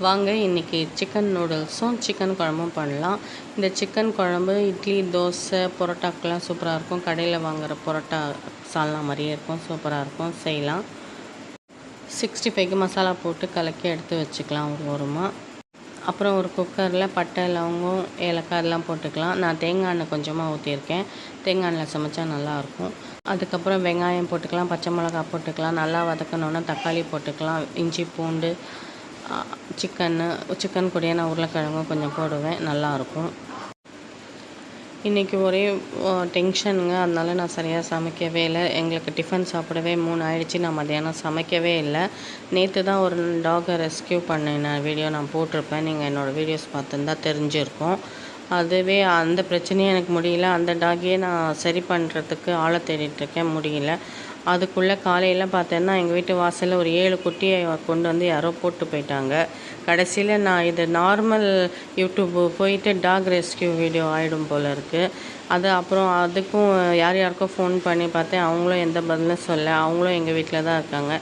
வாங்க இன்றைக்கி chicken நூடுல்ஸும் chicken குழம்பும் பண்ணலாம். இந்த சிக்கன் குழம்பு இட்லி, தோசை, பரோட்டாக்கெலாம் சூப்பராக இருக்கும். கடையில் வாங்குகிற பரோட்டா சால்னா மாதிரியே இருக்கும், சூப்பராக இருக்கும், செய்யலாம். 65க்கு மசாலா போட்டு கலக்கி எடுத்து வச்சுக்கலாம் ஒரு ஓரமாக. அப்புறம் ஒரு குக்கரில் பட்டை, லவங்கம், ஏலக்காய் எல்லாம் போட்டுக்கலாம். நான் தேங்காய் எண்ணெய் கொஞ்சமாக ஊற்றியிருக்கேன். தேங்காய் எண்ணெய் சமைச்சா நல்லாயிருக்கும். அதுக்கப்புறம் வெங்காயம் போட்டுக்கலாம், பச்சை மிளகா போட்டுக்கலாம். நல்லா வதக்கணுன்னா தக்காளி போட்டுக்கலாம், இஞ்சி, பூண்டு, சிக்கன் கூடயே நான் உருளைக்கிழங்கும் கொஞ்சம் போடுவேன், நல்லாயிருக்கும். இன்றைக்கி ஒரே டென்ஷனுங்க, அதனால நான் சரியாக சமைக்கவே இல்லை. எங்களுக்கு டிஃபன் சாப்பிடவே 3 ஆயிடுச்சு. நான் மத்தியானம் சமைக்கவே இல்லை. நேற்று தான் ஒரு டாகை ரெஸ்கியூ பண்ணின வீடியோ நான் போட்டிருப்பேன். நீங்கள் என்னோடய வீடியோஸ் பார்த்துருந்தா தெரிஞ்சிருக்கும். அதுவே அந்த பிரச்சனையே எனக்கு முடியல. அந்த டாகையே நான் சரி பண்ணுறதுக்கு ஆளை தேடிட்டுருக்கேன், முடியல. அதுக்குள்ளே காலையில் பார்த்தேன்னா எங்கள் வீட்டு வாசலில் ஒரு 7 குட்டியை கொண்டு வந்து யாரோ போட்டு போயிட்டாங்க. கடைசியில் நான் இது நார்மல் யூடியூப்பு போயிட்டு டாக் ரெஸ்கியூ வீடியோ ஆகிடும் போல் இருக்குது. அப்புறம் அதுக்கும் யாருக்கோ ஃபோன் பண்ணி பார்த்தேன். அவங்களும் எந்த பதிலும் சொல்ல. அவங்களும் எங்கள் வீட்டில் தான் இருக்காங்க.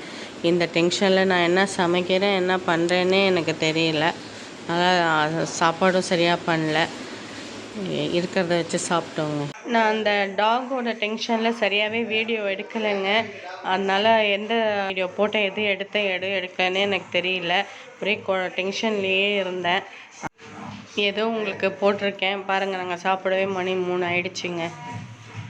இந்த டென்ஷனில் நான் என்ன சமைக்கிறேன், என்ன பண்ணுறேன்னே எனக்கு தெரியல. அதனால் சாப்பாடும் சரியாக பண்ணல, இருக்கிறத வச்சு சாப்பிட்டோங்க. நான் அந்த டாகோட டென்ஷனில் சரியாகவே வீடியோ எடுக்கலைங்க. அதனால் எந்த வீடியோ போட்டேன், எது எடுக்கலன்னு எனக்கு தெரியல. ஒரே டென்ஷன்லேயே இருந்தேன். ஏதோ உங்களுக்கு போட்டிருக்கேன் பாருங்கள். நாங்கள் சாப்பிடவே மணி 3 ஆயிடுச்சுங்க.